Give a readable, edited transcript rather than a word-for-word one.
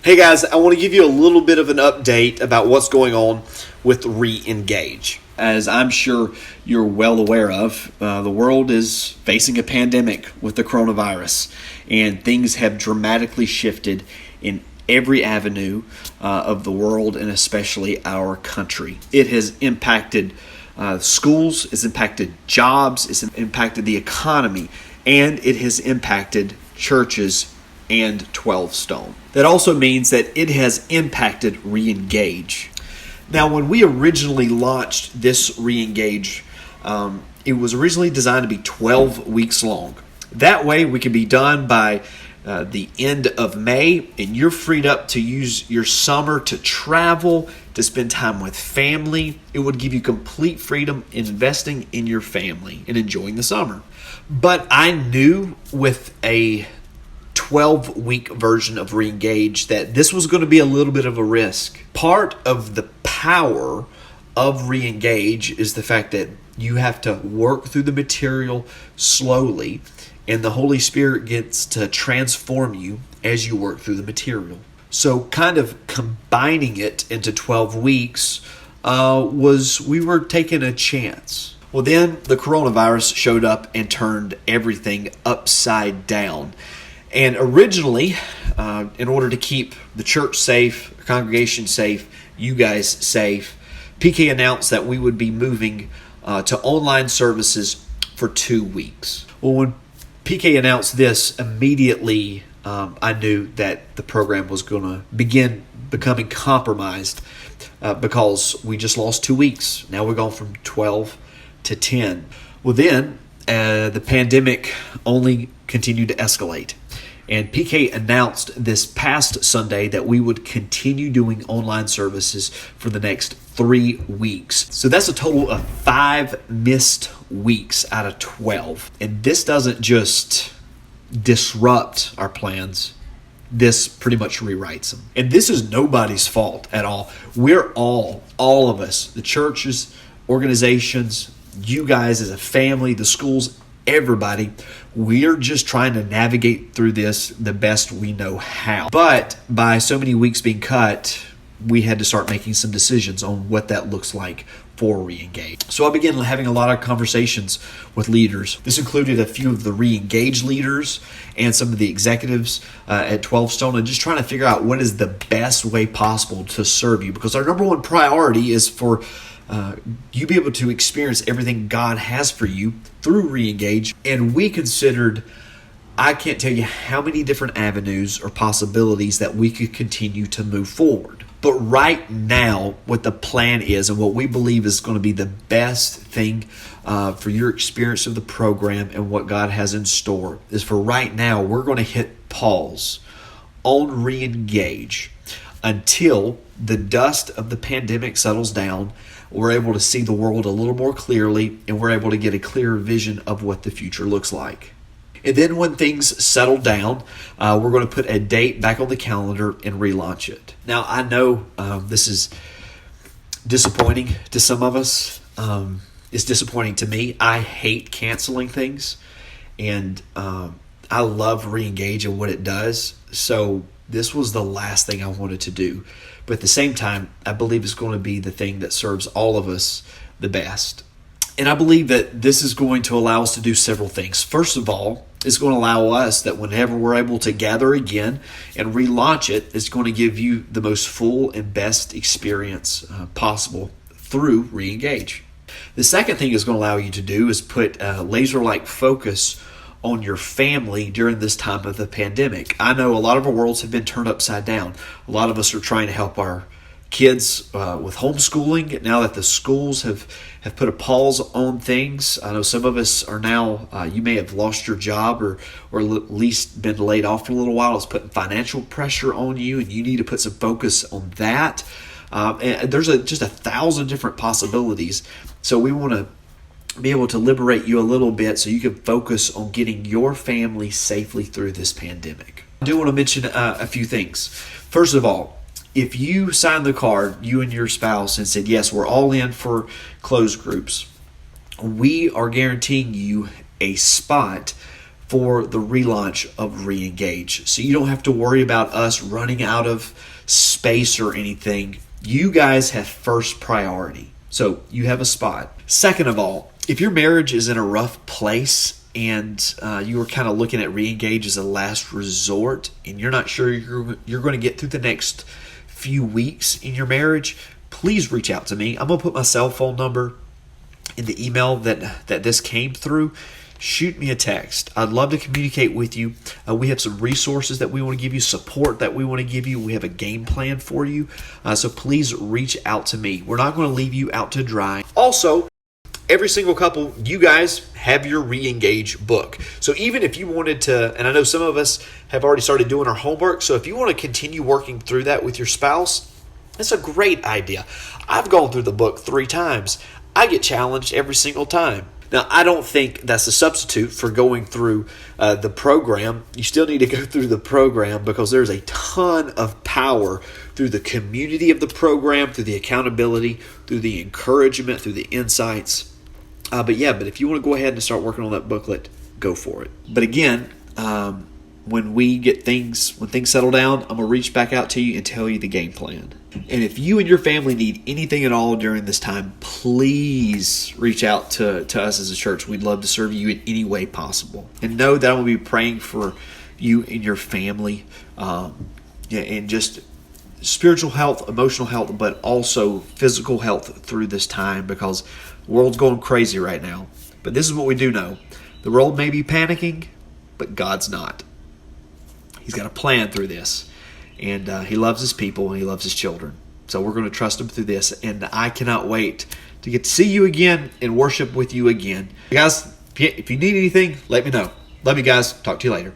Hey guys, I want to give you a little bit of an update about what's going on with ReEngage. As I'm sure you're well aware of, the world is facing a pandemic with the coronavirus, and things have dramatically shifted in every avenue of the world, and especially our country. It has impacted schools, it's impacted jobs, it's impacted the economy, and it has impacted churches and 12 Stone. That also means that it has impacted ReEngage. Now, when we originally launched this ReEngage, it was originally designed to be 12 weeks long. That way, we can be done by the end of May, and you're freed up to use your summer to travel, to spend time with family. It would give you complete freedom in investing in your family and enjoying the summer. But I knew with a 12-week version of ReEngage that this was going to be a little bit of a risk. Part of the power of ReEngage is the fact that you have to work through the material slowly, and the Holy Spirit gets to transform you as you work through the material. So kind of combining it into 12 weeks we were taking a chance. Well, then the coronavirus showed up and turned everything upside down. And originally, in order to keep the church safe, the congregation safe, you guys safe, PK announced that we would be moving to online services for 2 weeks. Well, when PK announced this, immediately I knew that the program was going to begin becoming compromised because we just lost 2 weeks. Now we're going from 12 to 10. Well, then the pandemic only continued to escalate. And PK announced this past Sunday that we would continue doing online services for the next 3 weeks. So that's a total of 5 missed weeks out of 12. And this doesn't just disrupt our plans. This pretty much rewrites them. And this is nobody's fault at all. We're all of us, the churches, organizations, you guys as a family, the schools, everybody, we're just trying to navigate through this the best we know how. But by so many weeks being cut, we had to start making some decisions on what that looks like for ReEngage. So I began having a lot of conversations with leaders. This included a few of the ReEngage leaders and some of the executives at 12 Stone, and just trying to figure out what is the best way possible to serve you. Because our number one priority is for you be able to experience everything God has for you through ReEngage. And we considered, I can't tell you how many different avenues or possibilities that we could continue to move forward. But right now, what the plan is and what we believe is going to be the best thing for your experience of the program and what God has in store is, for right now, we're going to hit pause on ReEngage until the dust of the pandemic settles down. We're able to see the world a little more clearly, and we're able to get a clearer vision of what the future looks like. And then when things settle down, we're going to put a date back on the calendar and relaunch it. Now, I know this is disappointing to some of us. It's disappointing to me. I hate canceling things, and I love ReEngage and what it does. So this was the last thing I wanted to do. But at the same time, I believe it's going to be the thing that serves all of us the best. And I believe that this is going to allow us to do several things. First of all, it's going to allow us that whenever we're able to gather again and relaunch it, it's going to give you the most full and best experience possible through ReEngage. The second thing it's going to allow you to do is put laser-like focus on your family during this time of the pandemic. I know a lot of our worlds have been turned upside down. A lot of us are trying to help our kids with homeschooling now that the schools have put a pause on things. I know some of us are now, you may have lost your job or at least been laid off for a little while. It's putting financial pressure on you, and you need to put some focus on that. And there's just 1,000 different possibilities. So we want to be able to liberate you a little bit so you can focus on getting your family safely through this pandemic. I do want to mention a few things. First of all, if you signed the card, you and your spouse, and said, yes, we're all in for closed groups, we are guaranteeing you a spot for the relaunch of ReEngage. So you don't have to worry about us running out of space or anything. You guys have first priority. So you have a spot. Second of all, if your marriage is in a rough place and you are kind of looking at ReEngage as a last resort and you're not sure you're going to get through the next few weeks in your marriage, please reach out to me. I'm going to put my cell phone number in the email that this came through. Shoot me a text. I'd love to communicate with you. We have some resources that we want to give you, support that we want to give you. We have a game plan for you. So please reach out to me. We're not going to leave you out to dry. Also, every single couple, you guys have your ReEngage book. So even if you wanted to, and I know some of us have already started doing our homework, so if you want to continue working through that with your spouse, that's a great idea. I've gone through the book 3 times. I get challenged every single time. Now, I don't think that's a substitute for going through the program. You still need to go through the program because there's a ton of power through the community of the program, through the accountability, through the encouragement, through the insights. But if you want to go ahead and start working on that booklet, go for it. But again, when things settle down, I'm going to reach back out to you and tell you the game plan. And if you and your family need anything at all during this time, please reach out to us as a church. We'd love to serve you in any way possible. And know that I will be praying for you and your family, and just spiritual health, emotional health, but also physical health through this time, because the world's going crazy right now. But this is what we do know. The world may be panicking, but God's not. He's got a plan through this. And he loves his people and he loves his children. So we're going to trust him through this. And I cannot wait to get to see you again and worship with you again. Guys, if you need anything, let me know. Love you guys. Talk to you later.